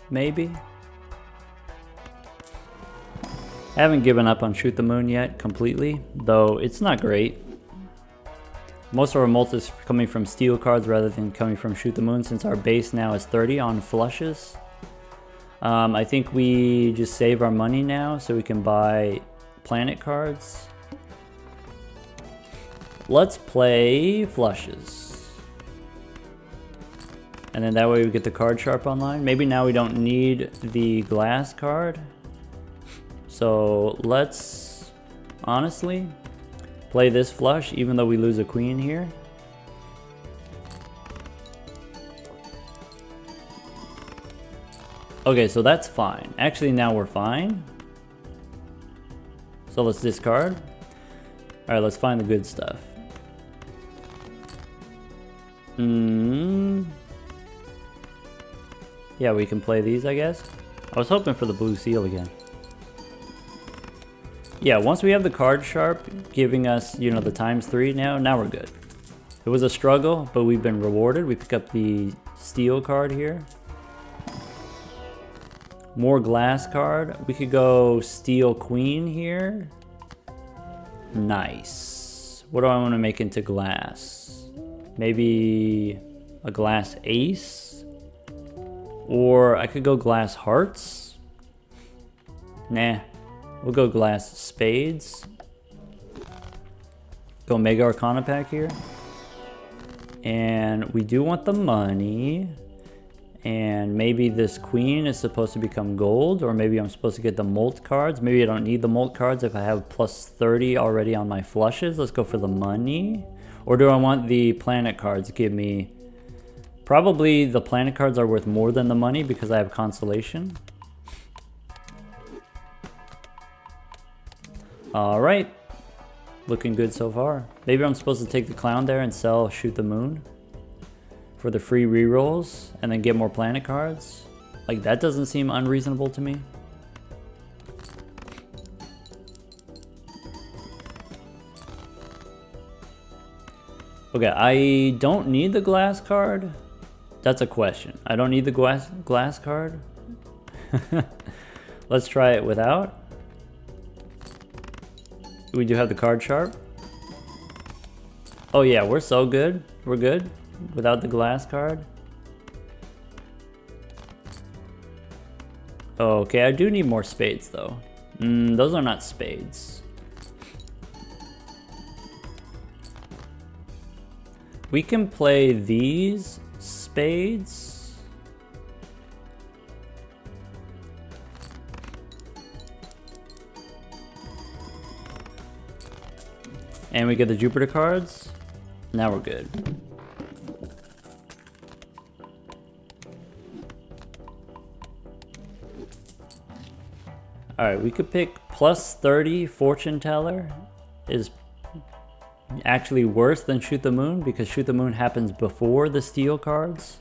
[SPEAKER 1] Maybe. I haven't given up on Shoot the Moon yet completely, though it's not great. Most of our multi is coming from steel cards rather than coming from Shoot the Moon, since our base now is 30 on flushes. I think we just save our money now so we can buy planet cards. Let's play flushes. And then that way we get the Card Sharp online. Maybe now we don't need the glass card. So let's honestly play this flush even though we lose a queen here. Okay, so that's fine. Actually, now we're fine. So let's discard. All right, let's find the good stuff. Yeah, we can play these, I guess. I was hoping for the blue seal again. Yeah, once we have the Card Sharp giving us, you know, the ×3 now we're good. It was a struggle, but we've been rewarded. We pick up the steel card here. More glass card. We could go steel queen here. Nice. What do I want to make into glass? Maybe a glass ace? Or I could go glass hearts. Nah. We'll go glass spades. Go Mega Arcana pack here. And we do want the money. And maybe this queen is supposed to become gold, or maybe I'm supposed to get the molt cards. Maybe I don't need the molt cards if I have +30 already on my flushes. Let's go for the money. Or do I want the planet cards? Give me... Probably the planet cards are worth more than the money because I have consolation. Alright. Looking good so far. Maybe I'm supposed to take the clown there and sell Shoot the Moon for the free rerolls and then get more planet cards. Like, that doesn't seem unreasonable to me. Okay, I don't need the glass card. That's a question. I don't need the glass card. Let's try it without. We do have the card sharp. Oh yeah, we're so good. We're good without the glass card. Okay, I do need more spades though. Those are not spades. We can play these spades. And we get the Jupiter cards. Now we're good. Alright, we could pick plus 30 Fortune Teller is actually worse than Shoot the Moon because Shoot the Moon happens before the steel cards.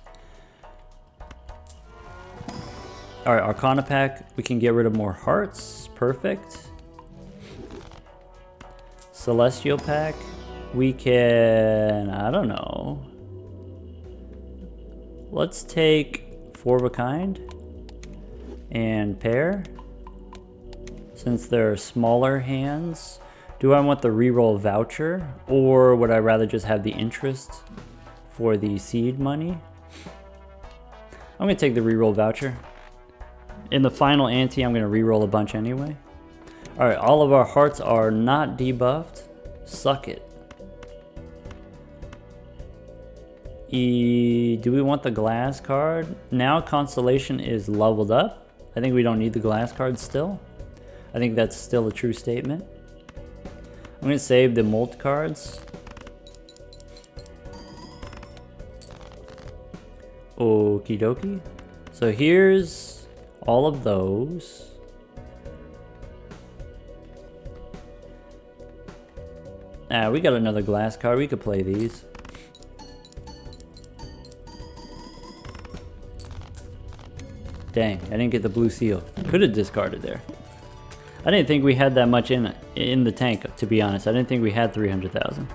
[SPEAKER 1] Alright, Arcana pack, we can get rid of more hearts. Perfect. Celestial pack, we can, I don't know. Let's take Four of a Kind and pair. Since they're smaller hands, do I want the reroll voucher or would I rather just have the interest for the seed money? I'm gonna take the reroll voucher. In the final ante, I'm gonna reroll a bunch anyway. All right, all of our hearts are not debuffed. Suck it. Do we want the glass card? Now Constellation is leveled up. I think we don't need the glass card still. I think that's still a true statement. I'm going to save the molt cards. Okie dokie. So here's all of those. We got another glass card. We could play these. Dang, I didn't get the blue seal. Could have discarded there. I didn't think we had that much in the tank, to be honest. I didn't think we had 300,000.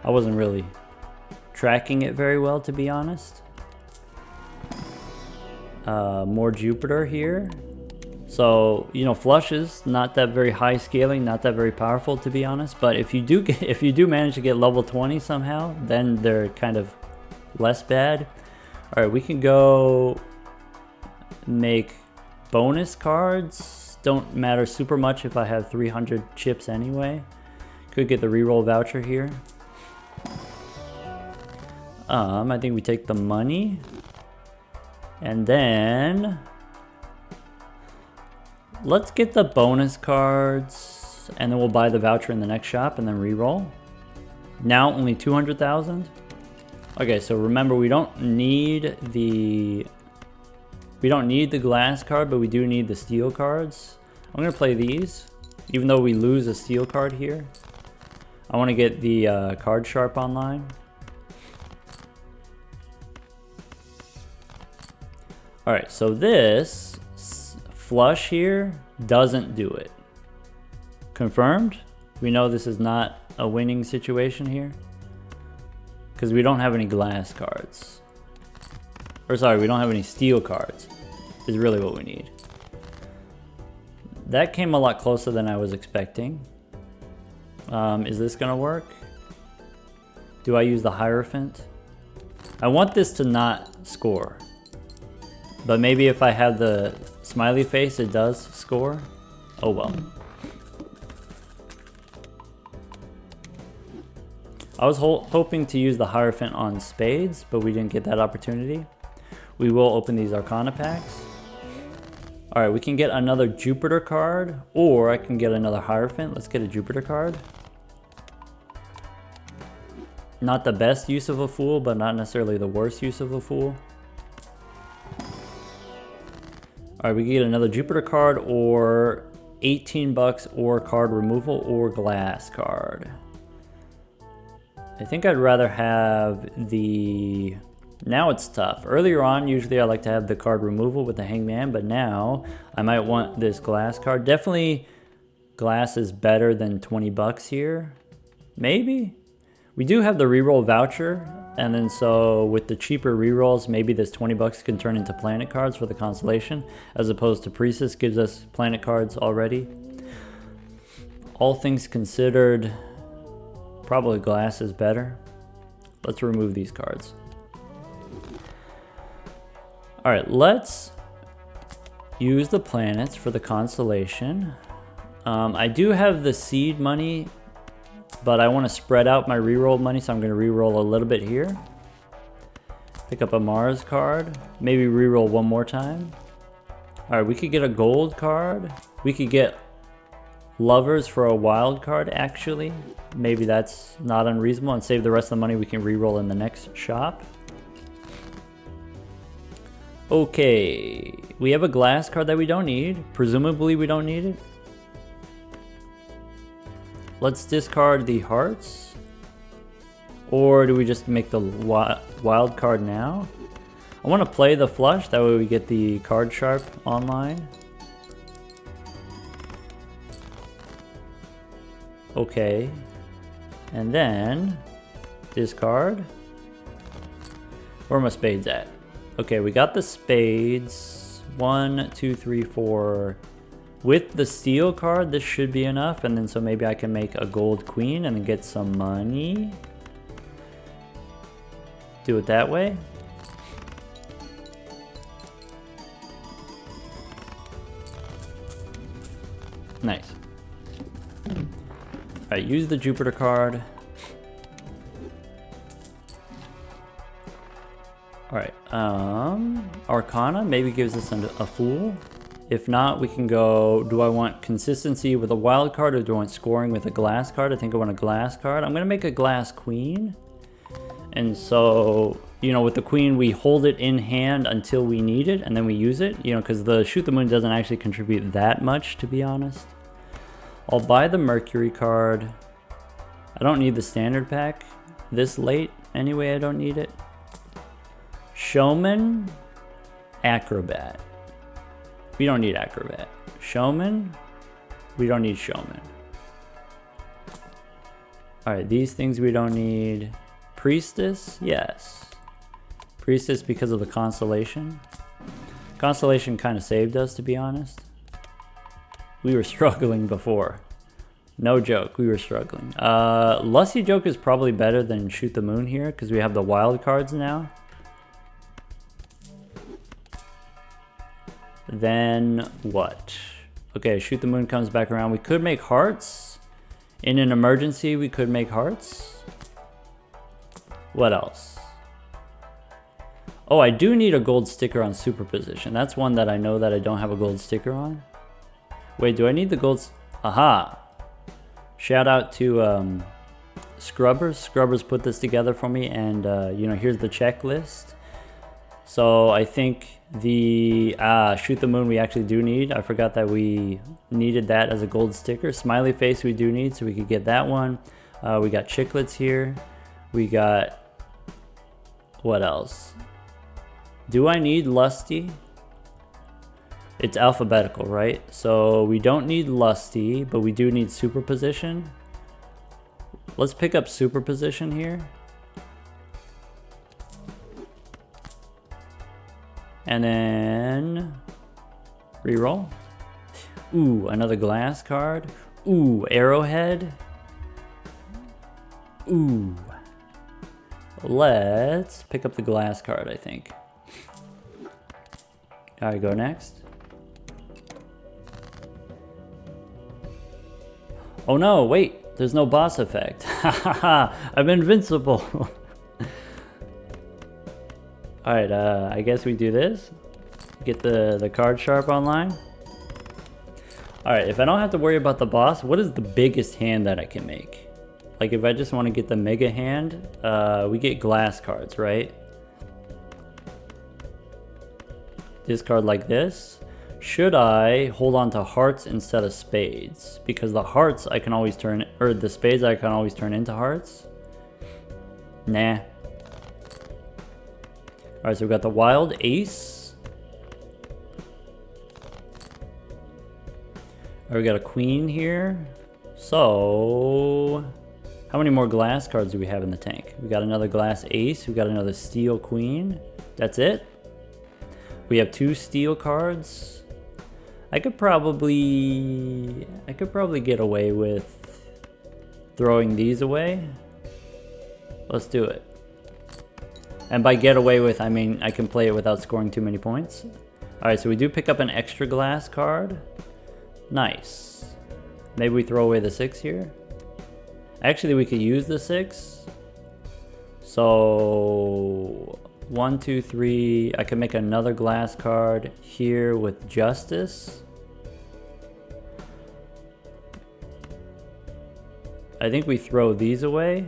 [SPEAKER 1] I wasn't really tracking it very well, to be honest. More Jupiter here. So, you know, flushes, not that very high scaling, not that very powerful, to be honest. But if you do manage to get level 20 somehow, then they're kind of less bad. All right, we can go make bonus cards. Don't matter super much if I have 300 chips anyway. Could get the reroll voucher here. I think we take the money. And then let's get the bonus cards and then we'll buy the voucher in the next shop and then reroll. Now only 200,000. Okay, so remember we don't need the glass card, but we do need the steel cards. I'm gonna play these, even though we lose a steel card here. I want to get the card sharp online. All right, so this flush here doesn't do it. Confirmed. We know this is not a winning situation here because we don't have any glass cards. Or sorry, we don't have any steel cards is really what we need. That came a lot closer than I was expecting. Is this gonna work? Do I use the Hierophant? I want this to not score. But maybe if I have the smiley face, it does score. Oh well. I was hoping to use the Hierophant on spades, but we didn't get that opportunity. We will open these Arcana packs. All right, we can get another Jupiter card, or I can get another Hierophant. Let's get a Jupiter card. Not the best use of a fool, but not necessarily the worst use of a fool. Alright, we can get another Jupiter card or 18 bucks or card removal or glass card. I think I'd rather have the... Now it's tough. Earlier on, usually I like to have the card removal with the hangman, but now I might want this glass card. Definitely glass is better than 20 bucks here. Maybe? We do have the reroll voucher, and then so with the cheaper rerolls, maybe this 20 bucks can turn into planet cards for the constellation, as opposed to Priestess gives us planet cards already. All things considered, probably glass is better. Let's remove these cards. All right, let's use the planets for the constellation. I do have the seed money, but I want to spread out my reroll money, so I'm going to reroll a little bit here. Pick up a Mars card, maybe reroll one more time. All right, we could get a gold card. We could get Lovers for a wild card, actually. Maybe that's not unreasonable, and save the rest of the money we can reroll in the next shop. Okay, we have a glass card that we don't need. Presumably we don't need it. Let's discard the hearts. Or do we just make the wild card now? I want to play the flush, that way we get the card sharp online. Okay. And then discard. Where are my spades at? Okay, we got the spades. 1, 2, 3, 4. With the steel card, this should be enough. And then so maybe I can make a gold queen and then get some money. Do it that way. Nice. Alright, use the Jupiter card. Alright, Arcana maybe gives us a fool. If not, we can go, do I want consistency with a wild card or do I want scoring with a glass card? I think I want a glass card. I'm going to make a glass queen. And so, you know, with the queen, we hold it in hand until we need it and then we use it, you know, because the Shoot the Moon doesn't actually contribute that much, to be honest. I'll buy the Mercury card. I don't need the standard pack this late. Anyway, I don't need it. Showman, Acrobat. We don't need Acrobat. Showman, we don't need Showman. All right, these things we don't need. Priestess, yes. Priestess because of the constellation. Constellation kind of saved us, to be honest. We were struggling before. No joke, we were struggling. Lusty Joke is probably better than Shoot the Moon here because we have the wild cards now. Then what? Okay, Shoot the Moon comes back around. We could make hearts. In an emergency, we could make hearts. What else? Oh, I do need a gold sticker on superposition. That's one that I know that I don't have a gold sticker on. Wait, do I need the gold? Aha! Shout out to Scrubbers. Scrubbers put this together for me, and you know, here's the checklist. So I think the Shoot the Moon we actually do need. I forgot that we needed that as a gold sticker. Smiley face we do need, so we could get that one. We got chiclets here. We got, what else? Do I need Lusty? It's alphabetical, right? So we don't need Lusty, but we do need superposition. Let's pick up superposition here. And then reroll. Ooh, another glass card. Ooh, arrowhead. Ooh. Let's pick up the glass card, I think. All right, go next. Oh no, wait, there's no boss effect. Haha, I'm invincible. All right, I guess we do this. Get the card sharp online. All right, if I don't have to worry about the boss, what is the biggest hand that I can make? like if I just want to get the mega hand, we get glass cards, right? Discard like this. Should I hold on to hearts instead of spades? Because the hearts I can always turn, or the spades I can always turn into hearts. Nah. Alright, so we've got the wild ace. Alright, we got a queen here. So, how many more glass cards do we have in the tank? We got another glass ace. We got another steel queen. That's it. We have 2 steel cards. I could probably get away with throwing these away. Let's do it. And by get away with, I mean I can play it without scoring too many points. Alright, so we do pick up an extra glass card. Nice. Maybe we throw away the 6 here. Actually, we could use the 6. So 1, 2, 3. I can make another glass card here with justice. I think we throw these away.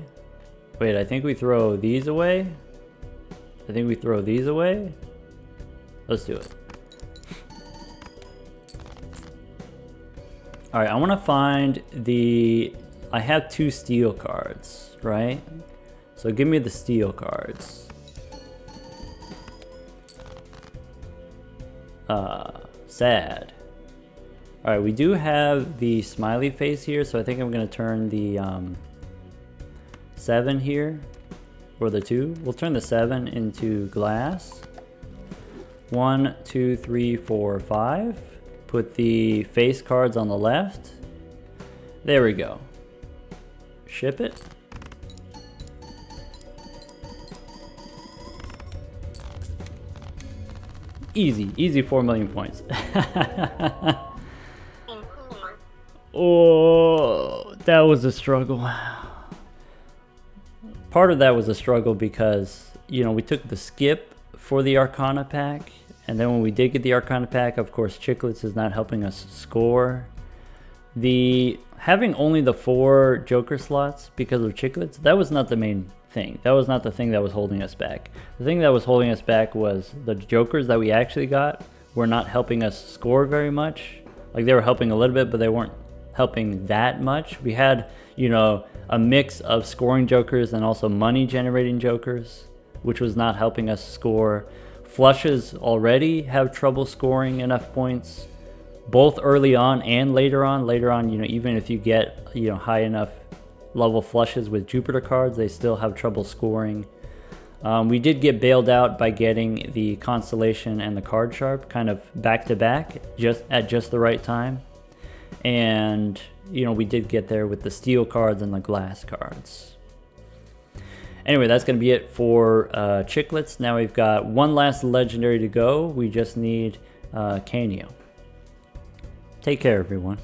[SPEAKER 1] Wait, I think we throw these away. I think we throw these away. Let's do it. Alright, I want to find the... I have 2 steel cards, right? So give me the steel cards. Sad. Alright, we do have the smiley face here, so I think I'm going to turn the 7 here, or the 2. We'll turn the 7 into glass. 1, 2, 3, 4, 5. Put the face cards on the left. There we go. Ship it. Easy 4 million points. Oh, that was a struggle. Part of that was a struggle because, you know, we took the skip for the Arcana pack, and then when we did get the Arcana pack, of course, Chicklets is not helping us score. Having only the 4 Joker slots because of Chicklets, that was not the main thing. That was not the thing that was holding us back. The thing that was holding us back was the Jokers that we actually got were not helping us score very much. Like, they were helping a little bit, but they weren't helping that much. We had, you know, a mix of scoring Jokers and also money generating Jokers, which was not helping us score. Flushes already have trouble scoring enough points, both early on and later on. Later on, you know, even if you get, you know, high enough level flushes with Jupiter cards, they still have trouble scoring. We did get bailed out by getting the Constellation and the Card Sharp kind of back to back, just at the right time. And, you know, we did get there with the steel cards and the glass cards. Anyway, that's going to be it for Chicklets. Now we've got one last legendary to go. We just need Canio. Take care, everyone.